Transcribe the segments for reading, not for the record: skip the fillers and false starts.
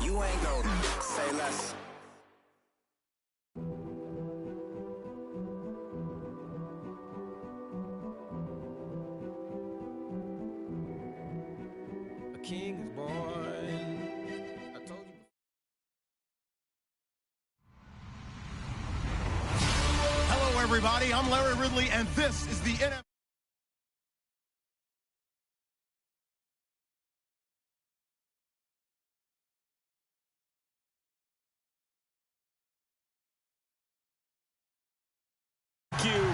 You ain't golden. Say less. A king is born. I told you. Hello, everybody. I'm Larry Ridley, and this is the NFL.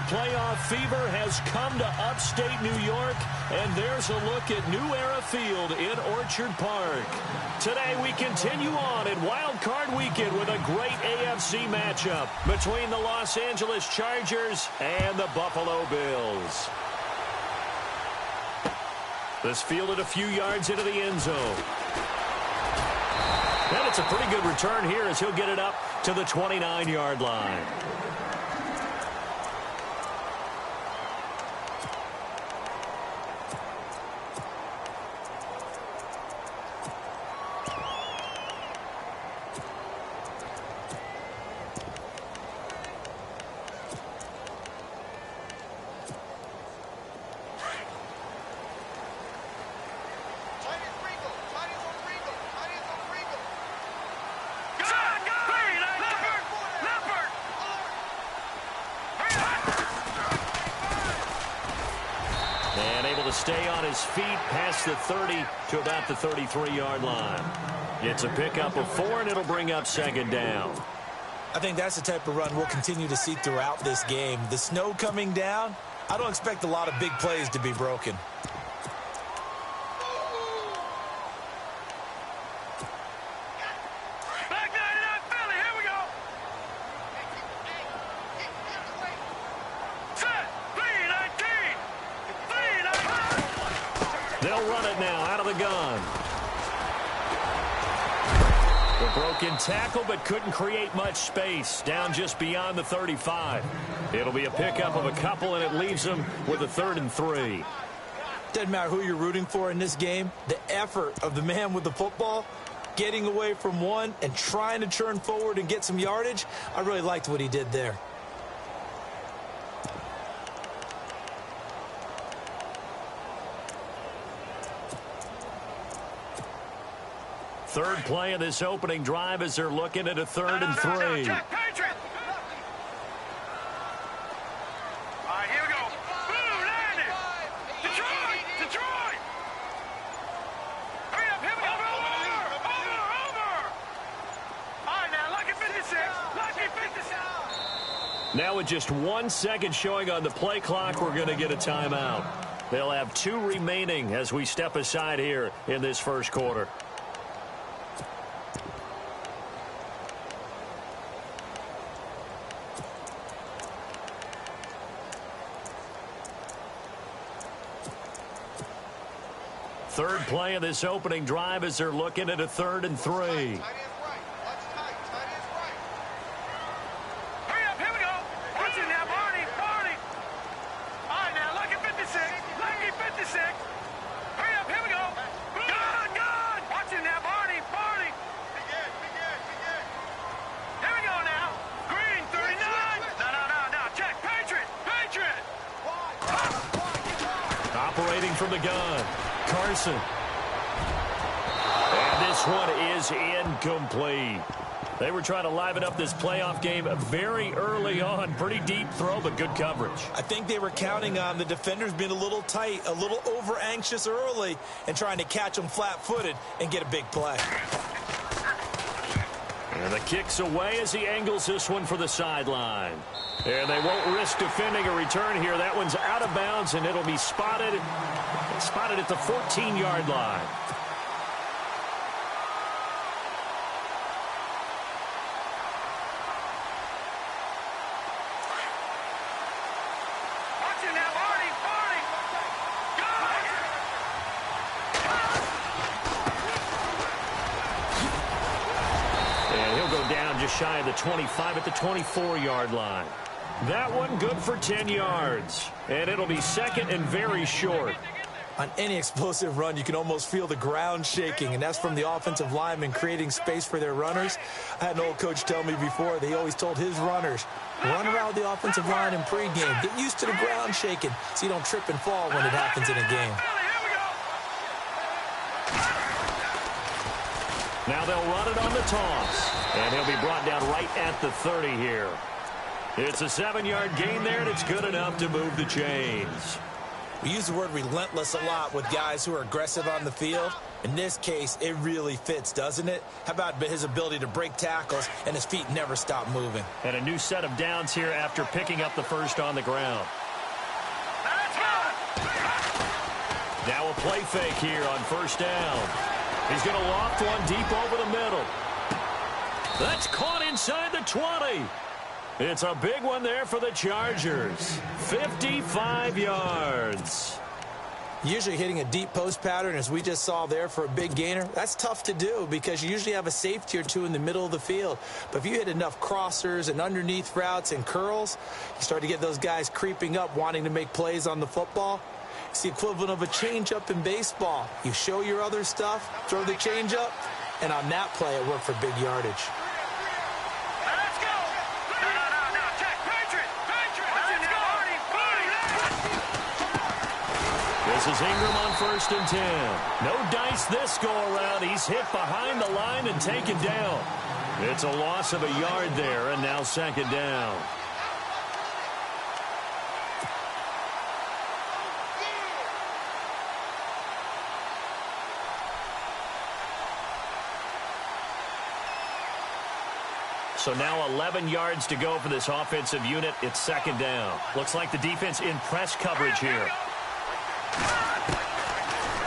Playoff fever has come to upstate New York, and there's a look at New Era Field in Orchard Park. Today we continue on in Wild Card Weekend with a great AFC matchup between the Los Angeles Chargers and the Buffalo Bills. This fielded a few yards into the end zone. And it's a pretty good return here as he'll get it up to the 29-yard line. Stay on his feet past the 30 to about the 33-yard line. It's a pickup of 4, and it'll bring up second down. I think that's the type of run we'll continue to see throughout this game. The snow coming down, I don't expect a lot of big plays to be broken. They'll run it now out of the gun. The broken tackle, but couldn't create much space. Down just beyond the 35. It'll be a pickup of a couple, and it leaves them with a 3rd and 3. Doesn't matter who you're rooting for in this game. The effort of the man with the football, getting away from one and trying to turn forward and get some yardage, I really liked what he did there. Third play of this opening drive as they're looking at a 3rd and 3. All right, here we go. Boom, landed. Detroit. Hurry up, here we go. Over. All right, now, lucky 56. Now with just 1 second showing on the play clock, we're going to get a timeout. They'll have 2 remaining as we step aside here in this first quarter. Third play of this opening drive as they're looking at a 3rd and 3. Hurry up, here we go. Watch it now, Barney. All right, now, lucky 56. Hurry up, here we go. Gun. Watch it now, Barney. Begin. Here we go now. Green, 39. No. Check. Patriot. Operating from the gun. Carson. And this one is incomplete. They were trying to liven up this playoff game very early on. Pretty deep throw, but good coverage. I think they were counting on the defenders being a little tight, a little over-anxious early, and trying to catch them flat-footed and get a big play. And the kick's away as he angles this one for the sideline. And they won't risk defending a return here. That one's out of bounds, and it'll be spotted at the 14-yard line. Watch it now, Barney. Go! And he'll go down just shy of the 25 at the 24-yard line. That one good for 10 yards. And it'll be second and very short. On any explosive run, you can almost feel the ground shaking, and that's from the offensive linemen creating space for their runners. I had an old coach tell me before, they always told his runners, run around the offensive line in pregame. Get used to the ground shaking so you don't trip and fall when it happens in a game. Now they'll run it on the toss, and he'll be brought down right at the 30 here. It's a 7-yard gain there, and it's good enough to move the chains. We use the word relentless a lot with guys who are aggressive on the field. In this case, it really fits, doesn't it? How about his ability to break tackles and his feet never stop moving? And a new set of downs here after picking up the first on the ground. Now a play fake here on first down. He's going to loft one deep over the middle. That's caught inside the 20. It's a big one there for the Chargers. 55 yards. Usually hitting a deep post pattern, as we just saw there for a big gainer, that's tough to do because you usually have a safety or two in the middle of the field. But if you hit enough crossers and underneath routes and curls, you start to get those guys creeping up, wanting to make plays on the football. It's the equivalent of a changeup in baseball. You show your other stuff, throw the changeup, and on that play, it worked for big yardage. This is Ingram on first and 10. No dice this go-around. He's hit behind the line and taken down. It's a loss of a yard there, and now second down. So now 11 yards to go for this offensive unit. It's second down. Looks like the defense in press coverage here.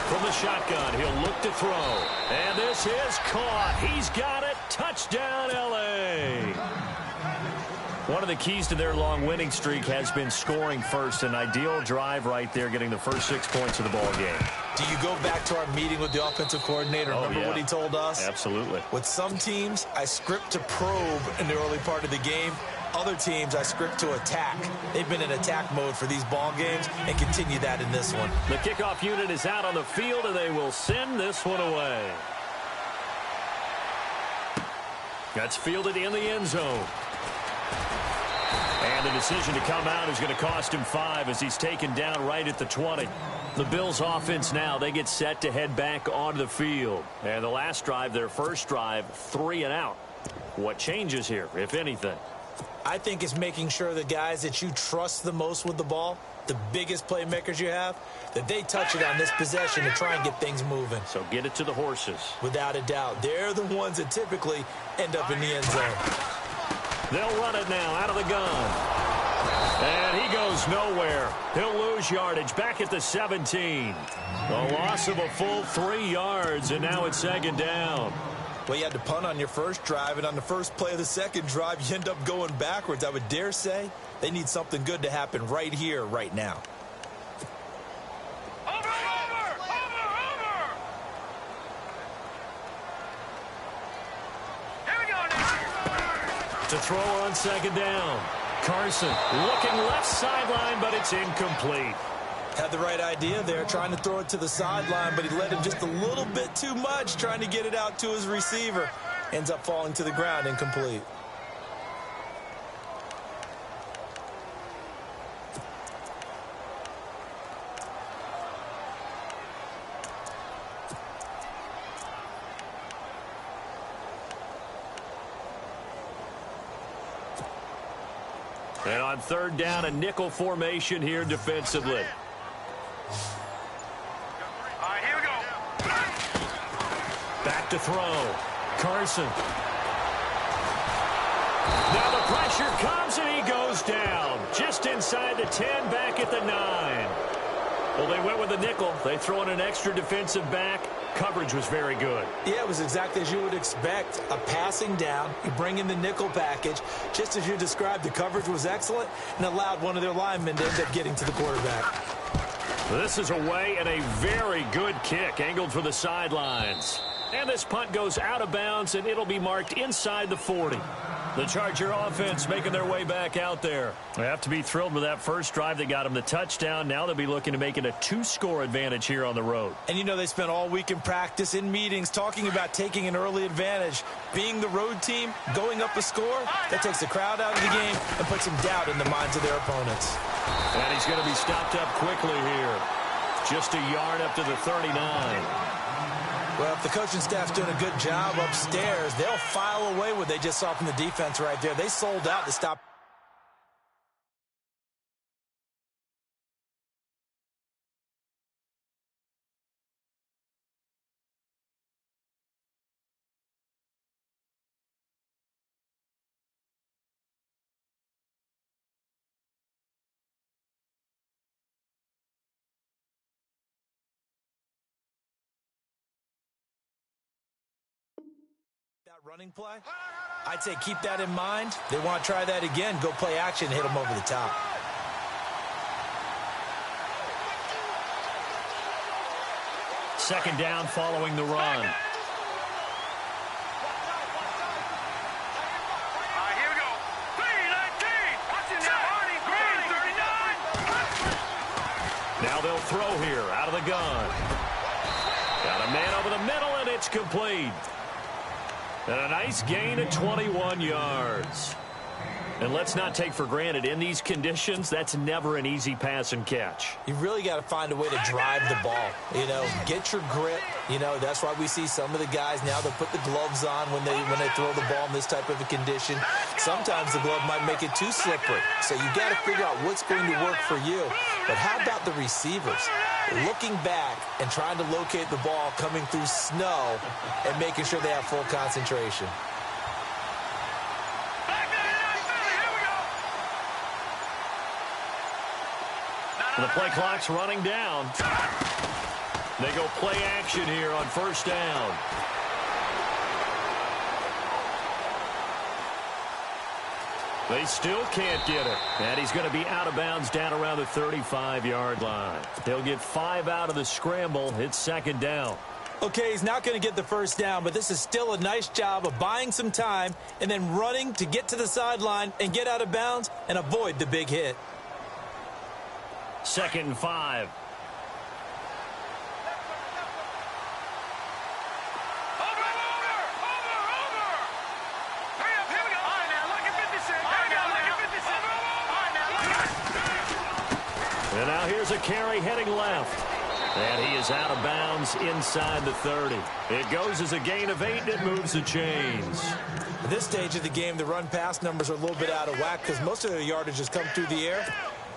From the shotgun, he'll look to throw. And this is caught. He's got it. Touchdown, L.A. One of the keys to their long winning streak has been scoring first. An ideal drive right there, getting the first 6 points of the ball game. Do you go back to our meeting with the offensive coordinator? Remember what he told us? Absolutely. With some teams, I script to probe in the early part of the game. Other teams, I script to attack. They've been in attack mode for these ball games and continue that in this one. The kickoff unit is out on the field, and they will send this one away. That's fielded in the end zone. And the decision to come out is going to cost him 5 as he's taken down right at the 20. The Bills offense now, they get set to head back onto the field. And the last drive, their first drive, 3 and out. What changes here, if anything? I think it's making sure the guys that you trust the most with the ball, the biggest playmakers you have, that they touch it on this possession to try and get things moving. So get it to the horses. Without a doubt. They're the ones that typically end up in the end zone. They'll run it now out of the gun. And he goes nowhere. He'll lose yardage back at the 17. A loss of a full 3 yards, and now it's second down. Well, you had to punt on your first drive, and on the first play of the second drive, you end up going backwards. I would dare say they need something good to happen right here, right now. Over! Here we go now. To throw on second down. Carson looking left sideline, but it's incomplete. Had the right idea there, trying to throw it to the sideline, but he let him just a little bit too much, trying to get it out to his receiver. Ends up falling to the ground, incomplete. And on third down, a nickel formation here defensively. All right, here we go. Back to throw. Carson. Now the pressure comes, and he goes down. Just inside the 10, back at the 9. Well, they went with a nickel. They throw in an extra defensive back. Coverage was very good. Yeah, it was exactly as you would expect. A passing down. You bring in the nickel package. Just as you described, the coverage was excellent and allowed one of their linemen to end up getting to the quarterback. This is away and a very good kick, angled for the sidelines. And this punt goes out of bounds, and it'll be marked inside the 40. The Charger offense making their way back out there. They have to be thrilled with that first drive that got them the touchdown. Now they'll be looking to make it a 2-score advantage here on the road. And you know they spent all week in practice, in meetings, talking about taking an early advantage. Being the road team, going up a score, that takes the crowd out of the game and puts some doubt in the minds of their opponents. And he's going to be stopped up quickly here. Just a yard up to the 39. Well, if the coaching staff's doing a good job upstairs, they'll file away what they just saw from the defense right there. They sold out to stop. Running play, I'd say keep that in mind. They want to try that again. Go play action, hit them over the top. Second down following the run. Here we go. 3-19. Watching now, Arnie. Green, 39. Now they'll throw here out of the gun. Got a man over the middle, and it's complete. And a nice gain of 21 yards. And let's not take for granted, in these conditions, that's never an easy pass and catch. You really got to find a way to drive the ball. You know, get your grip. You know, that's why we see some of the guys now, they'll put the gloves on when they throw the ball in this type of a condition. Sometimes the glove might make it too slippery. So you got to figure out what's going to work for you. But how about the receivers? Looking back and trying to locate the ball coming through snow and making sure they have full concentration. The play clock's running down. They go play action here on first down. They still can't get it. And he's going to be out of bounds down around the 35-yard line. They'll get 5 out of the scramble. It's second down. Okay, he's not going to get the first down, but this is still a nice job of buying some time and then running to get to the sideline and get out of bounds and avoid the big hit. Second and 5. Over. Hurry up, here we go. All right, now, look at 56. All right, now, look at 56. All right, now, look at. And now here's a carry heading left. And he is out of bounds inside the 30. It goes as a gain of 8, and it moves the chains. At this stage of the game, the run-pass numbers are a little bit out of whack because most of their yardage has come through the air.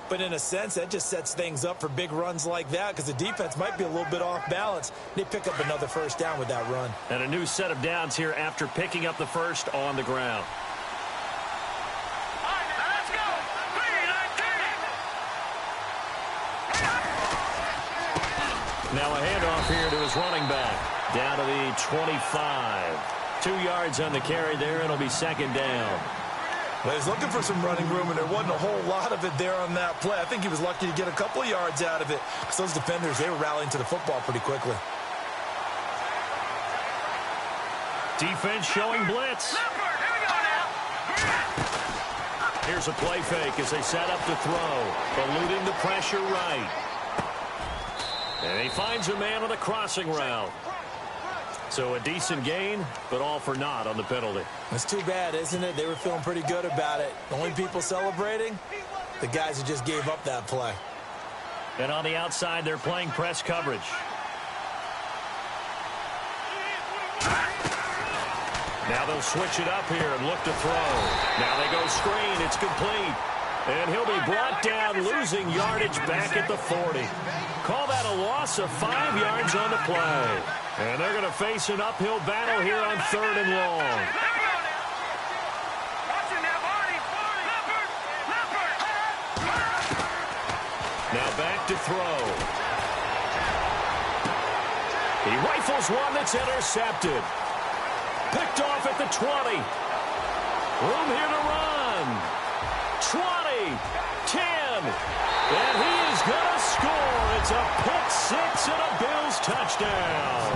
But in a sense, that just sets things up for big runs like that because the defense might be a little bit off balance. They pick up another first down with that run. And a new set of downs here after picking up the first on the ground. All right, now, let's go. 3-19. Now a handoff here to his running back. Down to the 25. 2 yards on the carry there, and it'll be second down. Well, he's looking for some running room, and there wasn't a whole lot of it there on that play. I think he was lucky to get a couple of yards out of it because those defenders, they were rallying to the football pretty quickly. Defense showing blitz. Leopard, here we go now. Here's a play fake as they set up to throw. Eluding the pressure right. And he finds a man on the crossing route. So a decent gain, but all for naught on the penalty. It's too bad, isn't it? They were feeling pretty good about it. The only people celebrating, the guys who just gave up that play. And on the outside, they're playing press coverage. Now they'll switch it up here and look to throw. Now they go screen. It's complete. And he'll be brought down, losing yardage back at the 40. Call that a loss of 5 yards on the play. And they're going to face an uphill battle here on 3rd and long. Now back to throw. He rifles one that's intercepted. Picked off at the 20. Room here to run. 20, 10, and he is going to score. It's a pick six and a Bills touchdown.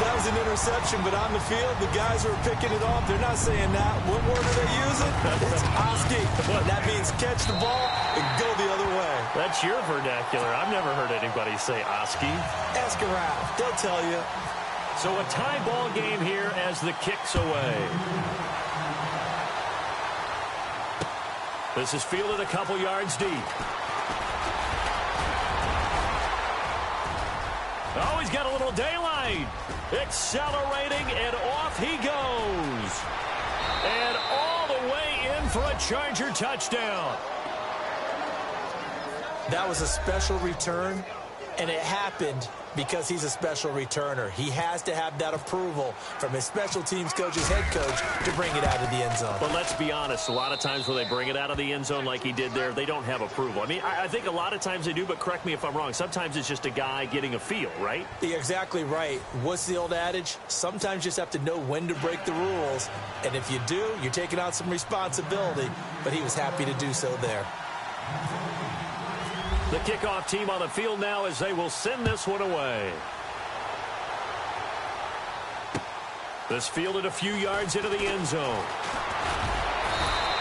That was an interception, but on the field, the guys who are picking it off, they're not saying that. What word are they using? It's Oski. That means catch the ball and go the other way. That's your vernacular. I've never heard anybody say Oski. Ask around. They'll tell you. So a tie ball game here as the kick's away. This is fielded a couple yards deep. Oh, he's got a little daylight. Accelerating, and off he goes. And all the way in for a Charger touchdown. That was a special return, and it happened because he's a special returner. He has to have that approval from his special teams coach's head coach to bring it out of the end zone. But let's be honest, a lot of times when they bring it out of the end zone like he did there, they don't have approval. I mean, I think a lot of times they do, but correct me if I'm wrong. Sometimes it's just a guy getting a feel, right? You're exactly right. What's the old adage? Sometimes you just have to know when to break the rules. And if you do, you're taking on some responsibility. But he was happy to do so there. The kickoff team on the field now as they will send this one away. This fielded a few yards into the end zone.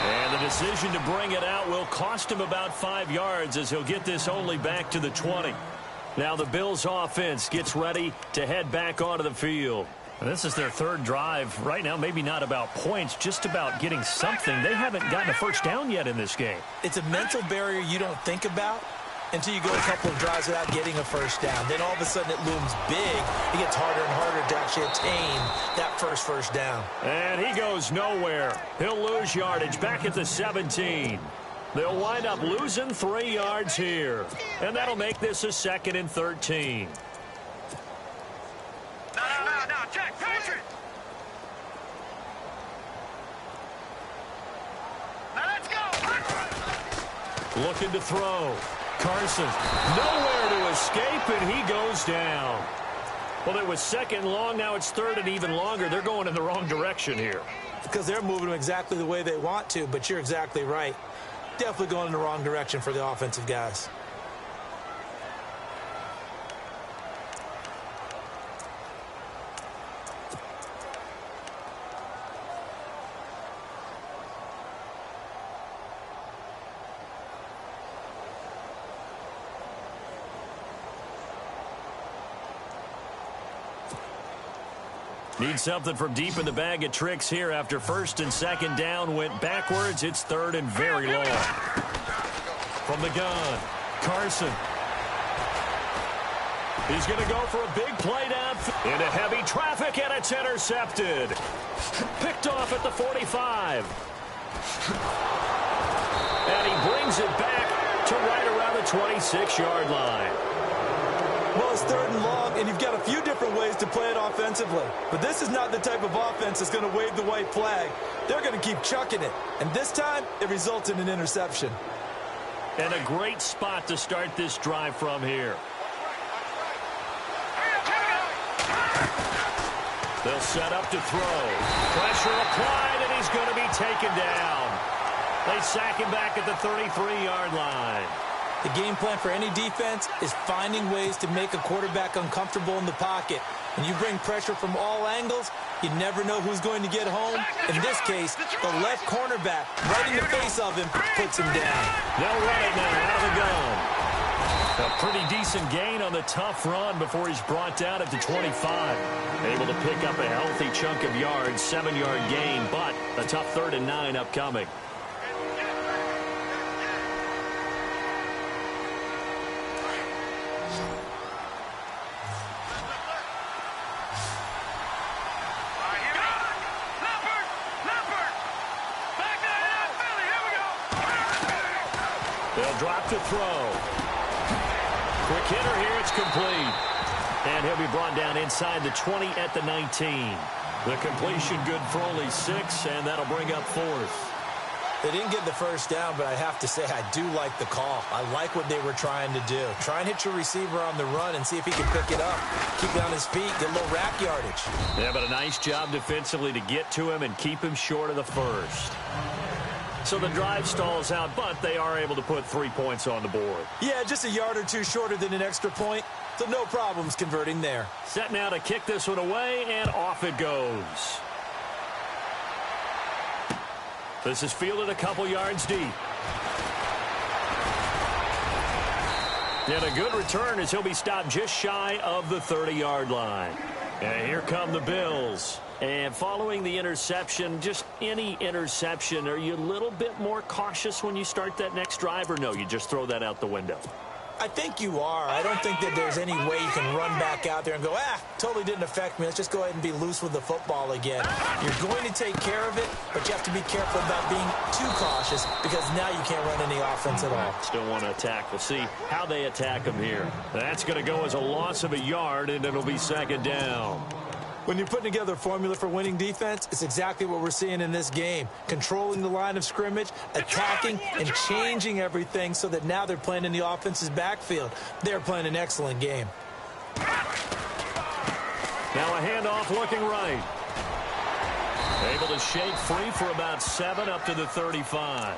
And the decision to bring it out will cost him about 5 yards as he'll get this only back to the 20. Now the Bills offense gets ready to head back onto the field. And this is their third drive. Right now, maybe not about points, just about getting something. They haven't gotten a first down yet in this game. It's a mental barrier you don't think about until you go a couple of drives without getting a first down. Then all of a sudden it looms big. It gets harder and harder to actually attain that first down. And he goes nowhere. He'll lose yardage back at the 17. They'll wind up losing 3 yards here. And that'll make this a 2nd and 13. No, check, Patriot. Now let's go. Looking to throw. Carson, nowhere to escape, and he goes down. Well, it was 2nd long. Now it's 3rd and even longer. They're going in the wrong direction here. Because they're moving them exactly the way they want to, but you're exactly right. Definitely going in the wrong direction for the offensive guys. Need something from deep in the bag of tricks here after 1st and 2nd down went backwards. It's 3rd and very long. From the gun, Carson. He's going to go for a big play down into heavy traffic, and it's intercepted. Picked off at the 45. And he brings it back to right around the 26-yard line. Well, it's 3rd and long, and you've got a few different ways to play it offensively. But this is not the type of offense that's going to wave the white flag. They're going to keep chucking it. And this time, it results in an interception. And a great spot to start this drive from here. They'll set up to throw. Pressure applied, and he's going to be taken down. They sack him back at the 33-yard line. The game plan for any defense is finding ways to make a quarterback uncomfortable in the pocket. When you bring pressure from all angles, you never know who's going to get home. In this case, the left cornerback, right in the face of him, puts him down. They'll run it now out of the gun. A pretty decent gain on the tough run before he's brought down at the 25. Able to pick up a healthy chunk of yards, 7-yard gain, but a tough 3rd and 9 upcoming. They'll drop to throw. Quick hitter here, it's complete. And he'll be brought down inside the 20 at the 19. The completion good for only 6, and that'll bring up 4th. They didn't get the first down, but I have to say I do like the call. I like what they were trying to do. Try and hit your receiver on the run and see if he can pick it up. Keep it on his feet, get a little rack yardage. Yeah, but a nice job defensively to get to him and keep him short of the first. So the drive stalls out, but they are able to put 3 points on the board. Yeah, just a yard or two shorter than an extra point, so no problems converting there. Set now to kick this one away, and off it goes. This is fielded a couple yards deep. And a good return as he'll be stopped just shy of the 30-yard line. And here come the Bills. And following the interception, just any interception, are you a little bit more cautious when you start that next drive, or no, you just throw that out the window? I think you are. I don't think that there's any way you can run back out there and go, totally didn't affect me. Let's just go ahead and be loose with the football again. You're going to take care of it, but you have to be careful about being too cautious because now you can't run any offense at all. Still want to attack. We'll see how they attack him here. That's going to go as a loss of a yard, and it'll be second down. When you're putting together a formula for winning defense, it's exactly what we're seeing in this game. Controlling the line of scrimmage, attacking, and changing everything so that now they're playing in the offense's backfield. They're playing an excellent game. Now a handoff looking right. Able to shake free for about 7 up to the 35.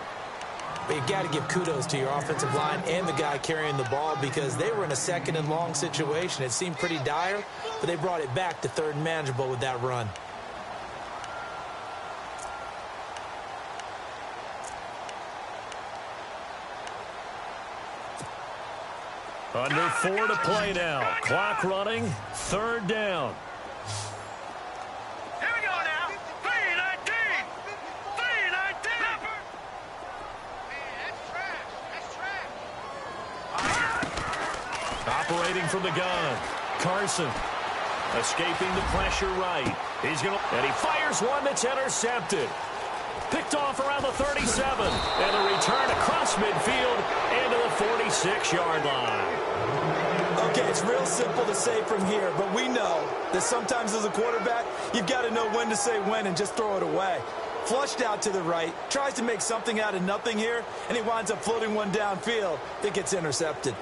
But you got to give kudos to your offensive line and the guy carrying the ball because they were in a second and long situation. It seemed pretty dire, but they brought it back to third and manageable with that run. Under 4 to play now. Clock running. Third down. Here we go now. 3-19. 3-19. Operating from the gun. Carson escaping the pressure right. And he fires one that's intercepted. Picked off around the 37. And a return across midfield into the 46-yard line. Okay, it's real simple to say from here, but we know that sometimes as a quarterback, you've got to know when to say when and just throw it away. Flushed out to the right, tries to make something out of nothing here, and he winds up floating one downfield that gets intercepted.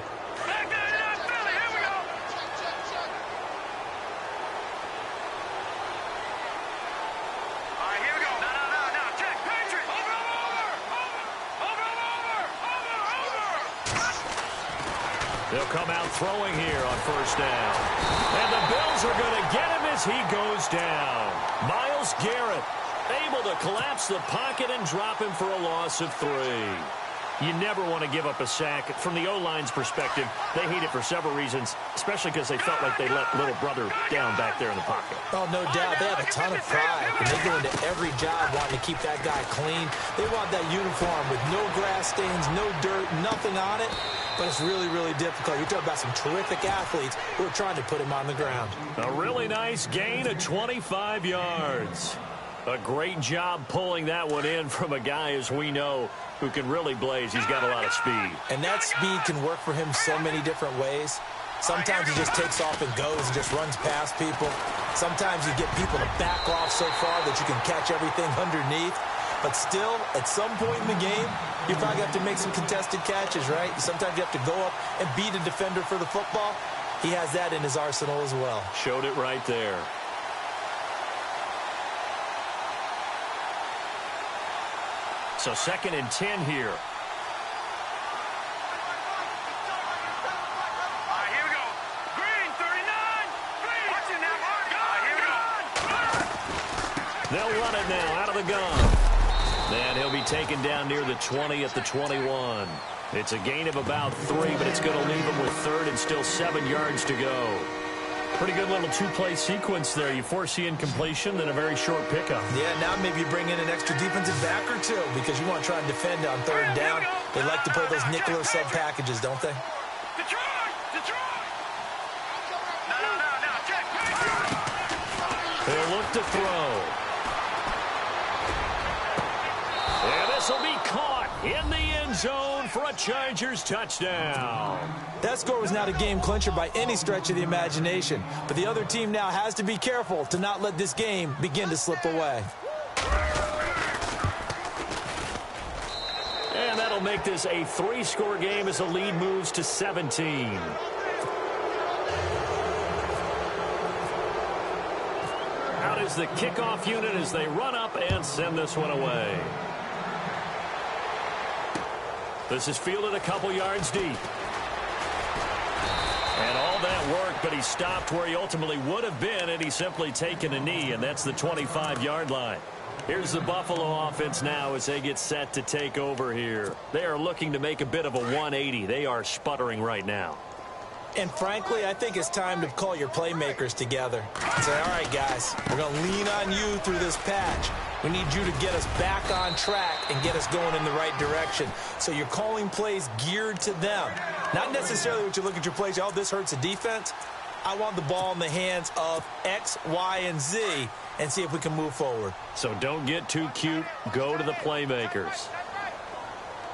They'll come out throwing here on first down. And the Bills are going to get him as he goes down. Myles Garrett able to collapse the pocket and drop him for a loss of 3. You never want to give up a sack. From the O-line's perspective, they hate it for several reasons, especially because they felt like they let little brother down back there in the pocket. Oh, no doubt. They have a ton of pride, and they go into every job wanting to keep that guy clean. They want that uniform with no grass stains, no dirt, nothing on it. But it's really, really difficult. You're talking about some terrific athletes who are trying to put him on the ground. A really nice gain of 25 yards. A great job pulling that one in from a guy, as we know, who can really blaze. He's got a lot of speed. And that speed can work for him so many different ways. Sometimes he just takes off and goes and just runs past people. Sometimes you get people to back off so far that you can catch everything underneath. But still, at some point in the game, you probably have to make some contested catches, right? Sometimes you have to go up and beat a defender for the football. He has that in his arsenal as well. Showed it right there. So 2nd and 10 here. Here we go. Green, 39. Green. Watch it now, Marty. Here we go. They'll run it now out of the gun. And he'll be taken down near the 20 at the 21. It's a gain of about 3, but it's going to leave him with 3rd and still 7 yards to go. Pretty good little two-play sequence there. You foresee incompletion, then a very short pickup. Yeah, now maybe you bring in an extra defensive back or two because you want to try and defend on 3rd down. They like to play those nickel or sub packages, don't they? Detroit! No, check. They'll look to throw. And this will be caught in the end zone for a Chargers touchdown. That score was not a game clincher by any stretch of the imagination, but the other team now has to be careful to not let this game begin to slip away. And that'll make this a 3-score game as the lead moves to 17. Out is the kickoff unit as they run up and send this one away. This is fielded a couple yards deep. And all that work, but he stopped where he ultimately would have been, and he's simply taken a knee, and that's the 25-yard line. Here's the Buffalo offense now as they get set to take over here. They are looking to make a bit of a 180. They are sputtering right now. And frankly, I think it's time to call your playmakers together and say, all right, guys, we're going to lean on you through this patch. We need you to get us back on track and get us going in the right direction. So you're calling plays geared to them. Not necessarily what you look at your plays, oh, this hurts the defense. I want the ball in the hands of X, Y, and Z and see if we can move forward. So don't get too cute. Go to the playmakers.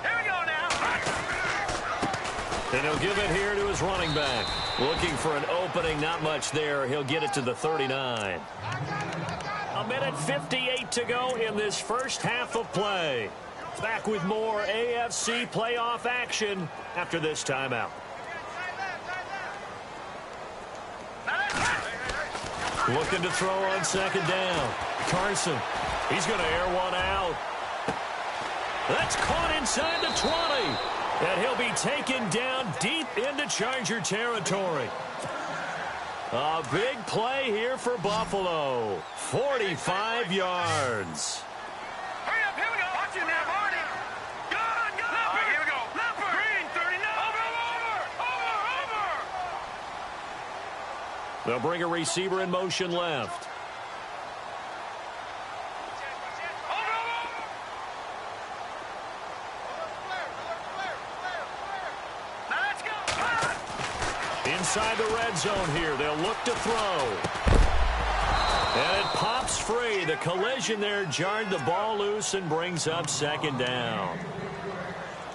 Here we go now. And he'll give it here to his running back. Looking for an opening, not much there. He'll get it to the 39. A minute 58 to go in this first half of play. Back with more AFC playoff action after this timeout. Looking to throw on second down. Carson, he's going to air one out. That's caught inside the 20. And he'll be taken down deep into Charger territory. A big play here for Buffalo. 45 yards. Hurry up, here we go. Watch it now, Marty. Good, good. All right, here we go. Leopard. Green, 39. Over. They'll bring a receiver in motion left. Inside the red zone here. They'll look to throw. And it pops free. The collision there jarred the ball loose and brings up second down.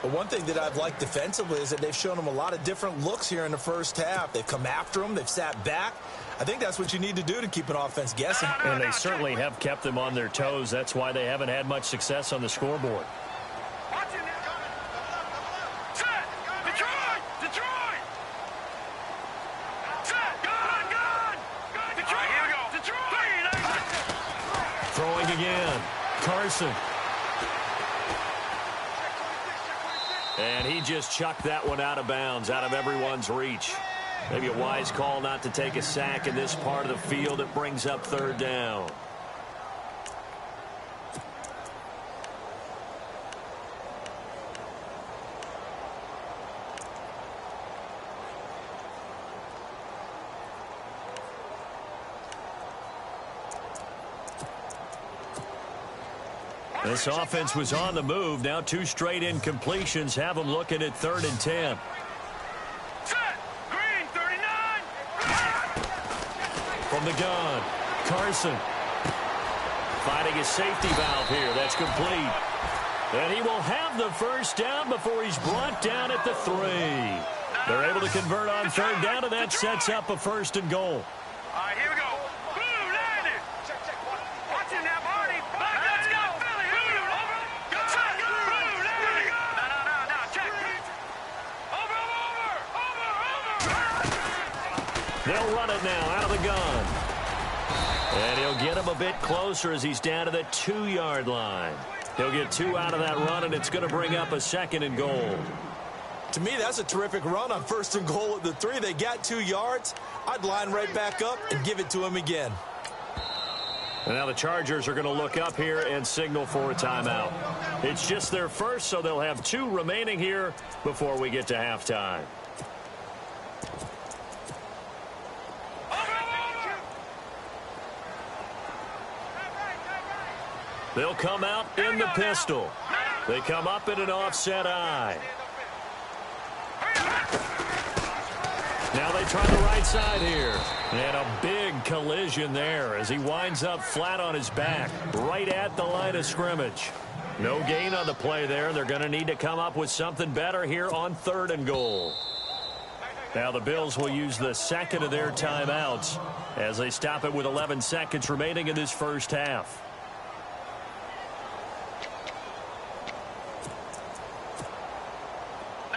But one thing that I've liked defensively is that they've shown them a lot of different looks here in the first half. They've come after them. They've sat back. I think that's what you need to do to keep an offense guessing. And they certainly have kept them on their toes. That's why they haven't had much success on the scoreboard. Throwing again. Carson. And he just chucked that one out of bounds, out of everyone's reach. Maybe a wise call not to take a sack in this part of the field. It brings up third down. This offense was on the move. Now two straight incompletions have them looking at 3rd and 10. Set. Green, 39. From the gun, Carson. Finding his safety valve here. That's complete. And he will have the first down before he's brought down at the 3. They're able to convert on 3rd down, and that sets up a 1st and goal. All right, here we go. Blue landed. Watch it now, Marty. Let's go. Philly. Blue over. Good shot. Blue landed. No. Check. Over. They'll run it now out of the gun. And he'll get him a bit closer as he's down to the 2-yard line. He'll get 2 out of that run, and it's going to bring up a 2nd and goal. To me, that's a terrific run on 1st and goal at the 3. They got 2 yards. I'd line right back up and give it to him again. And now the Chargers are going to look up here and signal for a timeout. It's just their first, so they'll have 2 remaining here before we get to halftime. They'll come out in the pistol. They come up in an offset eye. Now they try the right side here. And a big collision there as he winds up flat on his back, right at the line of scrimmage. No gain on the play there. They're going to need to come up with something better here on 3rd and goal. Now the Bills will use the 2nd of their timeouts as they stop it with 11 seconds remaining in this first half.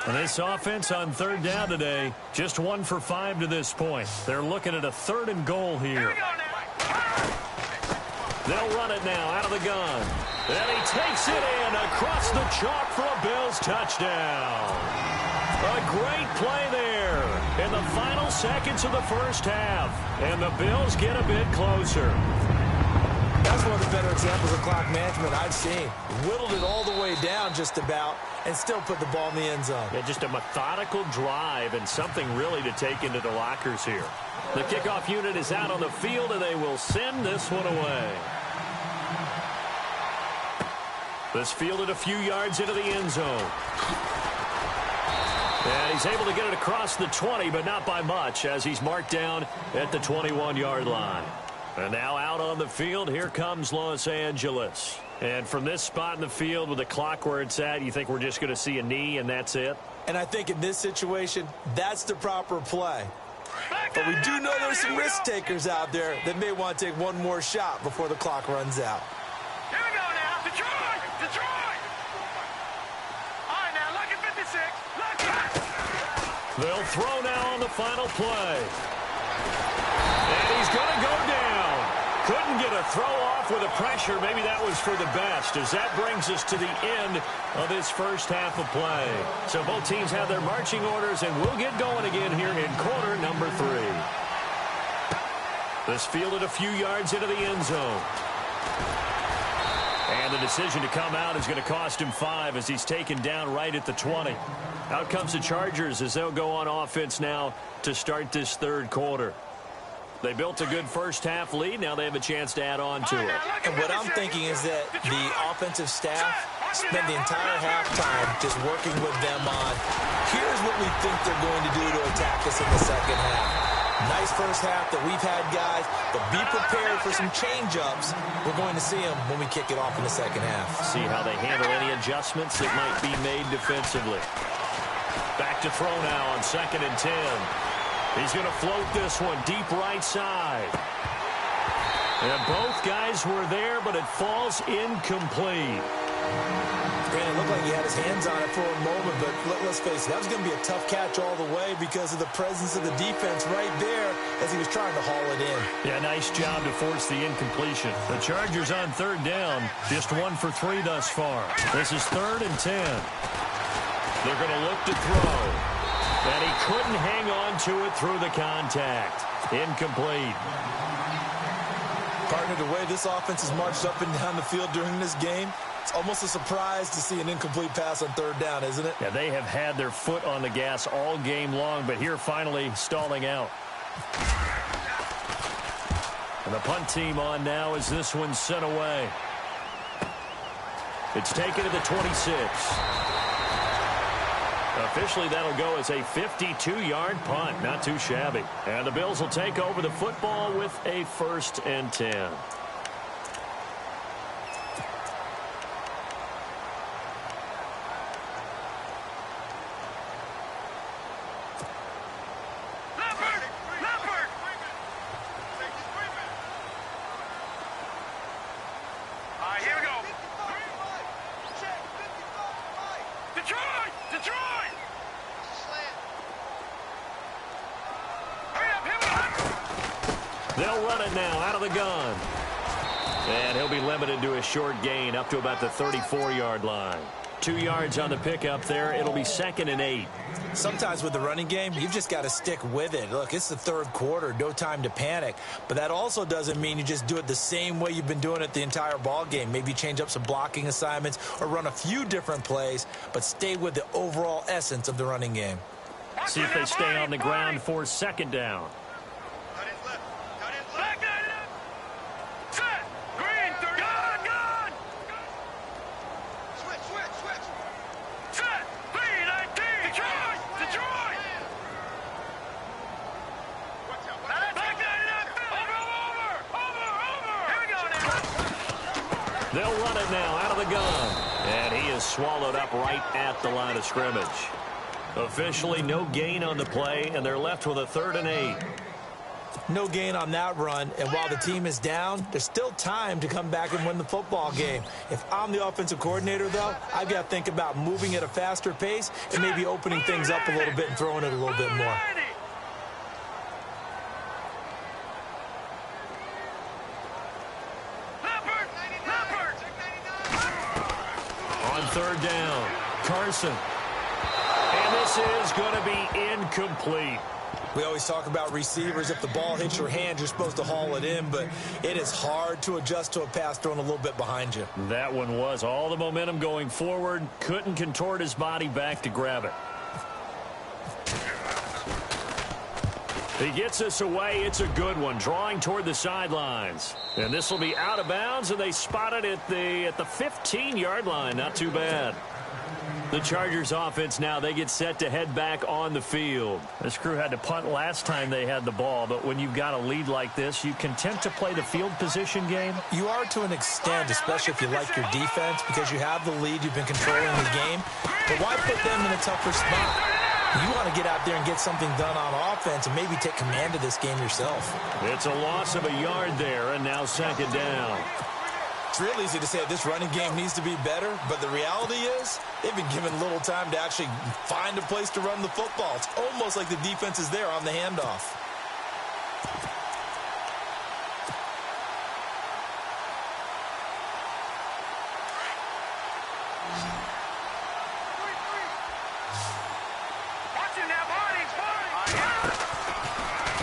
And this offense on 3rd down today, just 1 for 5 to this point. They're looking at a 3rd and goal here. They'll run it now out of the gun. And he takes it in across the chalk for a Bills touchdown. A great play there in the final seconds of the first half. And the Bills get a bit closer. That's one of the better examples of clock management I've seen. Whittled it all the way down just about and still put the ball in the end zone. Yeah, just a methodical drive and something really to take into the lockers here. The kickoff unit is out on the field, and they will send this one away. This fielded a few yards into the end zone. And he's able to get it across the 20, but not by much, as he's marked down at the 21-yard line. And now out on the field, here comes Los Angeles. And from this spot in the field with the clock where it's at, you think we're just going to see a knee and that's it? And I think in this situation, that's the proper play. But we do know there's some risk takers out there that may want to take one more shot before the clock runs out. Here we go now. Detroit! Detroit! All right, now, look at 56. Look at They'll throw now on the final play. And he's going to go down. Couldn't get a throw off with the pressure. Maybe that was for the best, as that brings us to the end of this first half of play. So both teams have their marching orders, and we'll get going again here in quarter number 3. This fielded a few yards into the end zone. And the decision to come out is going to cost him 5 as he's taken down right at the 20. Out comes the Chargers as they'll go on offense now to start this third quarter. They built a good first-half lead. Now they have a chance to add on to it. And what I'm thinking is that the offensive staff spent the entire halftime just working with them on, here's what we think they're going to do to attack us in the second half. Nice first half that we've had, guys, but be prepared for some change-ups. We're going to see them when we kick it off in the second half. See how they handle any adjustments that might be made defensively. Back to throw now on 2nd and 10. He's going to float this one deep right side. And both guys were there, but it falls incomplete. Granted, it looked like he had his hands on it for a moment, but let's face it, that was going to be a tough catch all the way because of the presence of the defense right there as he was trying to haul it in. Yeah, nice job to force the incompletion. The Chargers on 3rd down, just 1 for 3 thus far. This is 3rd and 10. They're going to look to throw. And he couldn't hang on to it through the contact. Incomplete. Partner, the way this offense has marched up and down the field during this game, it's almost a surprise to see an incomplete pass on 3rd down, isn't it? Yeah, they have had their foot on the gas all game long, but here finally stalling out. And the punt team on now as this one's sent away. It's taken to the 26. Officially, that'll go as a 52-yard punt. Not too shabby. And the Bills will take over the football with a 1st and 10. They'll run it now out of the gun. And he'll be limited to a short gain up to about the 34-yard line. 2 yards on the pickup there. It'll be 2nd and 8. Sometimes with the running game, you've just got to stick with it. Look, it's the 3rd quarter, no time to panic. But that also doesn't mean you just do it the same way you've been doing it the entire ball game. Maybe change up some blocking assignments or run a few different plays, but stay with the overall essence of the running game. See if they stay on the ground for 2nd down. They'll run it now out of the gun. And he is swallowed up right at the line of scrimmage. Officially no gain on the play, and they're left with a 3rd and 8. No gain on that run, and while the team is down, there's still time to come back and win the football game. If I'm the offensive coordinator, though, I've got to think about moving at a faster pace and maybe opening things up a little bit and throwing it a little bit more. third down. Carson. And this is going to be incomplete. We always talk about receivers. If the ball hits your hand, you're supposed to haul it in, but it is hard to adjust to a pass thrown a little bit behind you. That one was all the momentum going forward. Couldn't contort his body back to grab it. He gets us away. It's a good one, drawing toward the sidelines. And this will be out of bounds, and they spot it at the 15-yard line. Not too bad. The Chargers offense now, they get set to head back on the field. This crew had to punt last time they had the ball, but when you've got a lead like this, you content to play the field position game? You are to an extent, especially if you like your defense, because you have the lead, you've been controlling the game. But why put them in a tougher spot? You want to get out there and get something done on offense and maybe take command of this game yourself. It's a loss of a yard there, and now second down. It's real easy to say this running game needs to be better, but the reality is they've been given little time to actually find a place to run the football. It's almost like the defense is there on the handoff.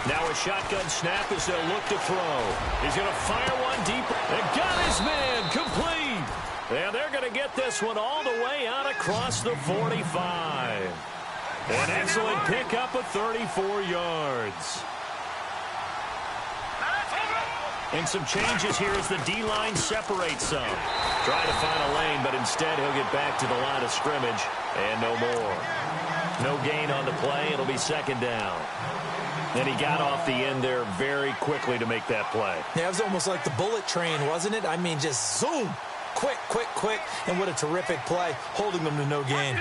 Now a shotgun snap as they'll look to throw. He's going to fire one deep. And got his man complete. And they're going to get this one all the way out across the 45. An excellent pickup of 34 yards. And some changes here as the D-line separates some. Try to find a lane, but instead he'll get back to the line of scrimmage. And no more. No gain on the play. It'll be second down. And he got off the end there very quickly to make that play. Yeah, it was almost like the bullet train, wasn't it? I mean, just zoom. Quick, quick, quick. And what a terrific play, holding them to no gain.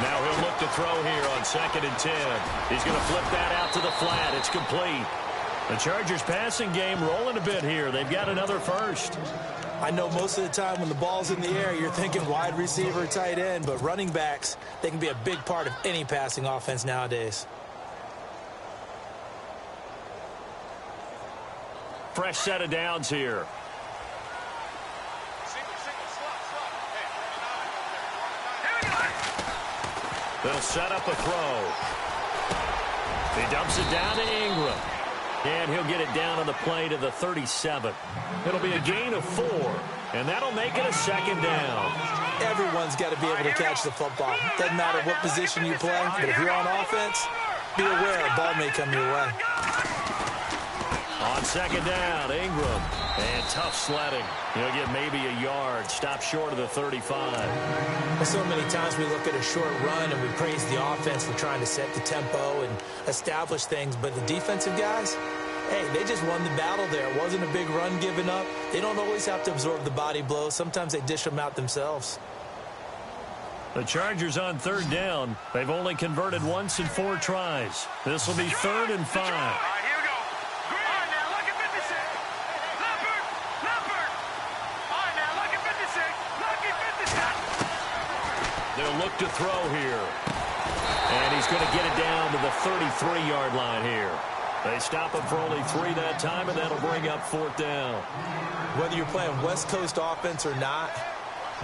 Now he'll look to throw here on 2nd and 10. He's going to flip that out to the flat. It's complete. The Chargers passing game rolling a bit here. They've got another first. I know most of the time when the ball's in the air, you're thinking wide receiver, tight end, but running backs, they can be a big part of any passing offense nowadays. Fresh set of downs here. They'll set up a throw. He dumps it down to Ingram. And he'll get it down on the play to the 37. It'll be a gain of 4, and that'll make it a second down. Everyone's got to be able to catch the football. Doesn't matter what position you play, but if you're on offense, be aware a ball may come your way. On second down, Ingram. And tough sledding. He'll get maybe a yard. Stop short of the 35. Well, so many times we look at a short run and we praise the offense for trying to set the tempo and establish things. But the defensive guys, hey, they just won the battle there. It wasn't a big run given up. They don't always have to absorb the body blows. Sometimes they dish them out themselves. The Chargers on third down. They've only converted once in 4 tries. This will be 3rd and 5. They'll look to throw here. And he's going to get it down to the 33-yard line here. They stop him for only 3 that time, and that'll bring up 4th down. Whether you're playing West Coast offense or not,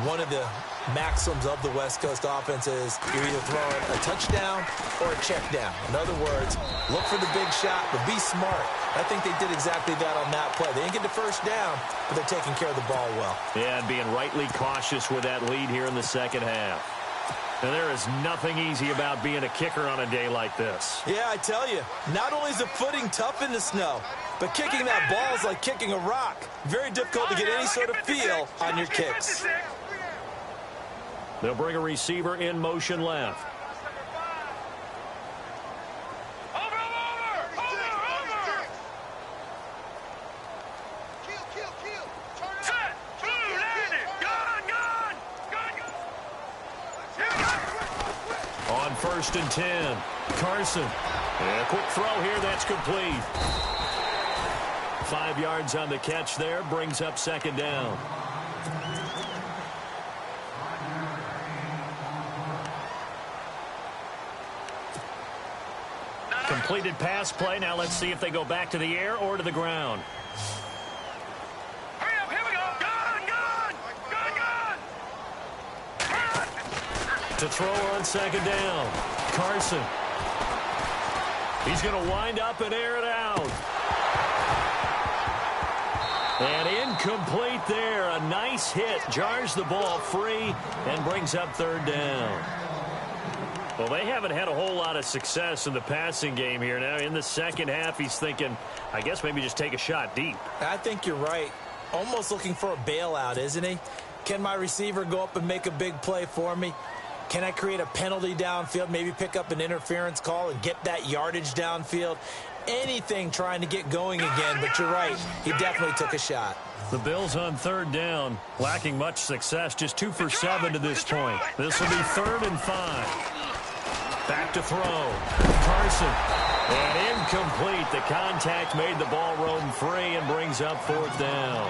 one of the maxims of the West Coast offense is you're either throwing a touchdown or a check down. In other words, look for the big shot, but be smart. I think they did exactly that on that play. They didn't get the first down, but they're taking care of the ball well. Yeah, and being rightly cautious with that lead here in the second half. And there is nothing easy about being a kicker on a day like this. Yeah, I tell you, not only is the footing tough in the snow, but kicking that ball is like kicking a rock. Very difficult to get any sort of feel on your kicks. They'll bring a receiver in motion left. On 1st and 10, Carson. And a quick throw here, that's complete. 5 yards on the catch there, brings up second down. Completed pass play. Now let's see if they go back to the air or to the ground. Hurry up, here To throw on second down. Carson. He's going to wind up and air it out. And incomplete there. A nice hit. Jars the ball free and brings up third down. Well, they haven't had a whole lot of success in the passing game here. Now, in the second half, he's thinking, I guess maybe just take a shot deep. I think you're right. Almost looking for a bailout, isn't he? Can my receiver go up and make a big play for me? Can I create a penalty downfield, maybe pick up an interference call and get that yardage downfield? Anything trying to get going again, but you're right. He definitely took a shot. The Bills on third down, lacking much success, just 2 for 7 to this point. This will be 3rd and 5. Back to throw. Carson. And incomplete. The contact made the ball roam free and brings up 4th down.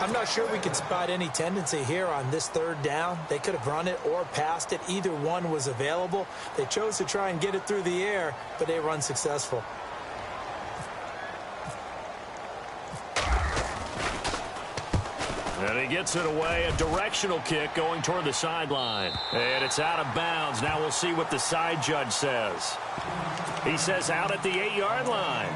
I'm not sure we can spot any tendency here on this third down. They could have run it or passed it. Either one was available. They chose to try and get it through the air, but they were unsuccessful. And he gets it away. A directional kick going toward the sideline. And it's out of bounds. Now we'll see what the side judge says. He says out at the 8-yard line.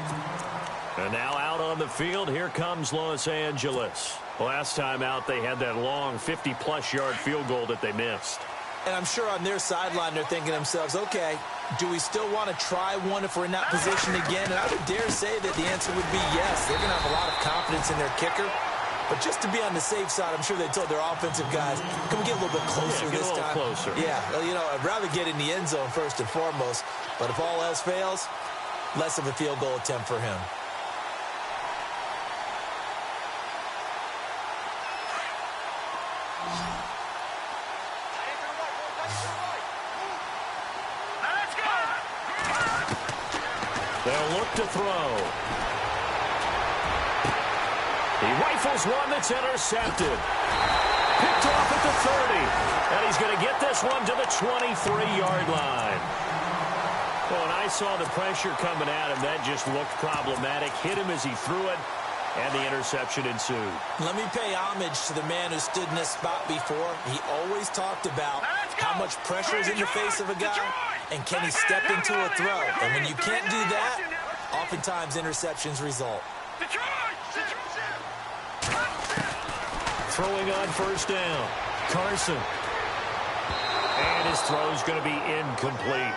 And now out on the field, here comes Los Angeles. Last time out, they had that long 50-plus yard field goal that they missed. And I'm sure on their sideline, they're thinking to themselves, okay, do we still want to try one if we're in that position again? And I would dare say that the answer would be yes. They're going to have a lot of confidence in their kicker. But just to be on the safe side, I'm sure they told their offensive guys, can we get a little bit closer this time? Closer. Yeah, well, you know, I'd rather get in the end zone first and foremost. But if all else fails, less of a field goal attempt for him. They'll look to throw. He rifles one that's intercepted. Picked off at the 30. And he's going to get this one to the 23-yard line. Well, when I saw the pressure coming at him, that just looked problematic. Hit him as he threw it, and the interception ensued. Let me pay homage to the man who stood in this spot before. He always talked about how much pressure is in the face of a guy, and can he step into a throw. And when you can't do that, oftentimes interceptions result. Throwing on first down. Carson. And his throw's going to be incomplete.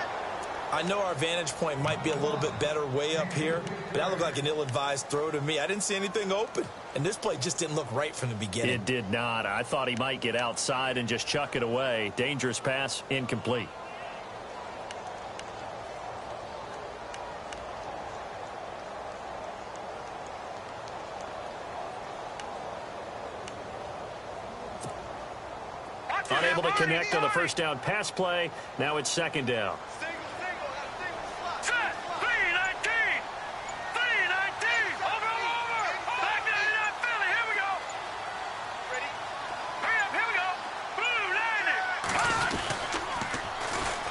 I know our vantage point might be a little bit better way up here, but that looked like an ill-advised throw to me. I didn't see anything open, and this play just didn't look right from the beginning. It did not. I thought he might get outside and just chuck it away. Dangerous pass, incomplete. Unable to connect on the first down pass play. Now it's second down.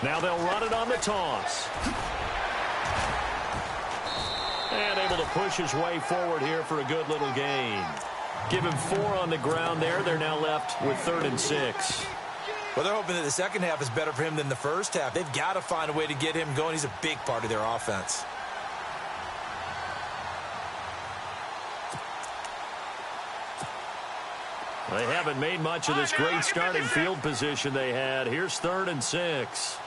Now they'll run it on the toss. And able to push his way forward here for a good little gain. Give him 4 on the ground there. They're now left with 3rd and 6. Well, they're hoping that the second half is better for him than the first half. They've got to find a way to get him going. He's a big part of their offense. They haven't made much of this great starting field position they had. Here's 3rd and 6.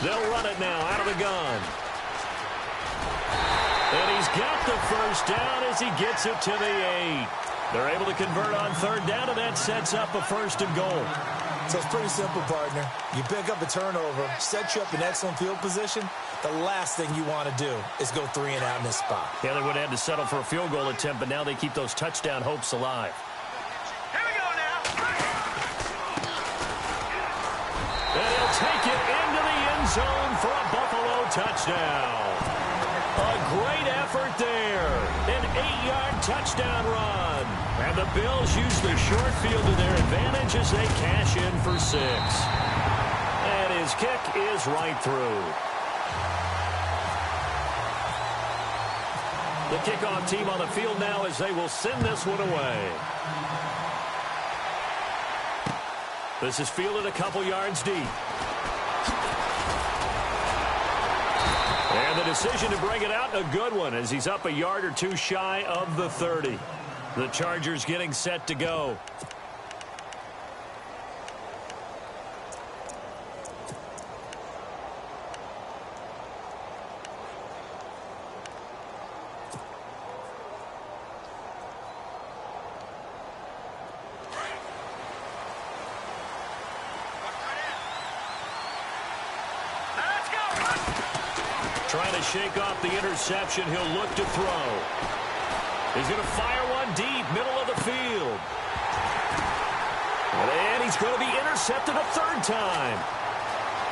They'll run it now out of the gun. And he's got the first down as he gets it to the 8. They're able to convert on 3rd down, and that sets up a 1st and goal. So it's pretty simple, partner. You pick up a turnover, set you up in excellent field position. The last thing you want to do is go 3 and out in this spot. Yeah, they would have had to settle for a field goal attempt, but now they keep those touchdown hopes alive. And he'll take it into the end zone for a Buffalo touchdown. A great effort there. An 8-yard touchdown run. And the Bills use the short field to their advantage as they cash in for 6. And his kick is right through. The kickoff team on the field now as they will send this one away. This is fielded a couple yards deep. And the decision to bring it out, a good one, as he's up a yard or two shy of the 30. The Chargers getting set to go. Trying to shake off the interception. He'll look to throw. He's going to fire one deep, middle of the field. And he's going to be intercepted a third time.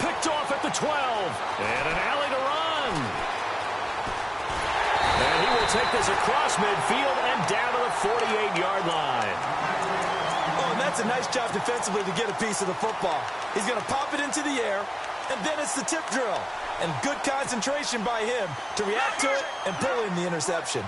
Picked off at the 12. And an alley to run. And he will take this across midfield and down to the 48-yard line. Oh, and that's a nice job defensively to get a piece of the football. He's going to pop it into the air, and then it's the tip drill. And good concentration by him to react to it and pull in the interception.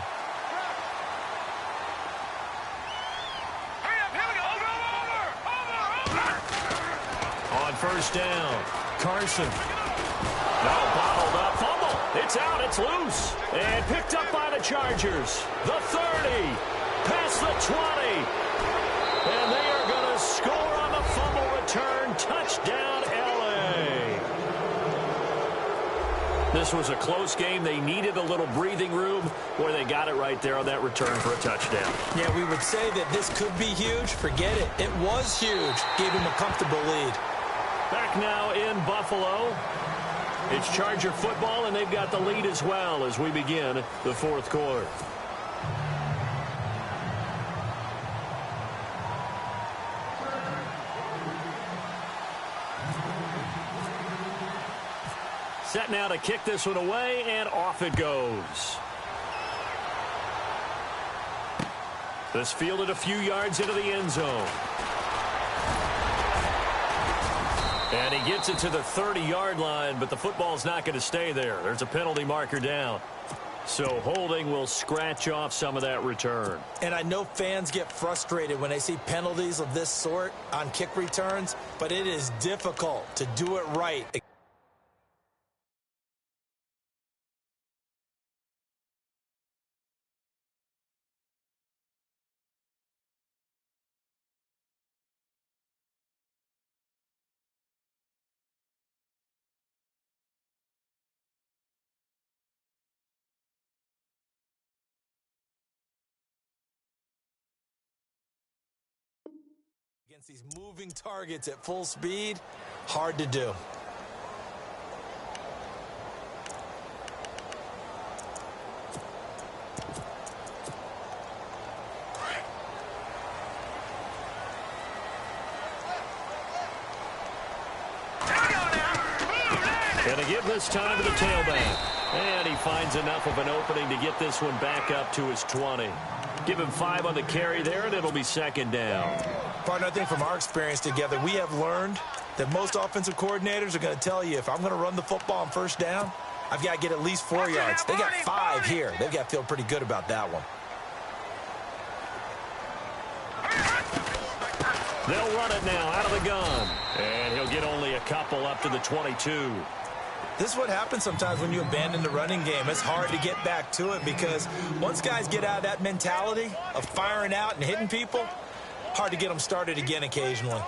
On first down, Carson. No, bottled up, fumble. It's out, it's loose. And picked up by the Chargers. The 30, past the 20. And they are going to score on the fumble return. Touchdown, L.A. This was a close game. They needed a little breathing room where they got it right there on that return for a touchdown. Yeah, we would say that this could be huge. Forget it. It was huge. Gave him a comfortable lead. Back now in Buffalo. It's Charger football, and they've got the lead as well as we begin the fourth quarter. Set now to kick this one away, and off it goes. This fielded a few yards into the end zone. And he gets it to the 30-yard line, but the football's not going to stay there. There's a penalty marker down. So holding will scratch off some of that return. And I know fans get frustrated when they see penalties of this sort on kick returns, but it is difficult to do it right. Against these moving targets at full speed, hard to do. Going to give this time to the tailback. And he finds enough of an opening to get this one back up to his 20. Give him 5 on the carry there, and it'll be second down. Partner, I think from our experience together, we have learned that most offensive coordinators are going to tell you, if I'm going to run the football on first down, I've got to get at least 4 yards. They got 5 here. They've got to feel pretty good about that one. They'll run it now out of the gun. And he'll get only a couple up to the 22. This is what happens sometimes when you abandon the running game. It's hard to get back to it because once guys get out of that mentality of firing out and hitting people, hard to get them started again occasionally.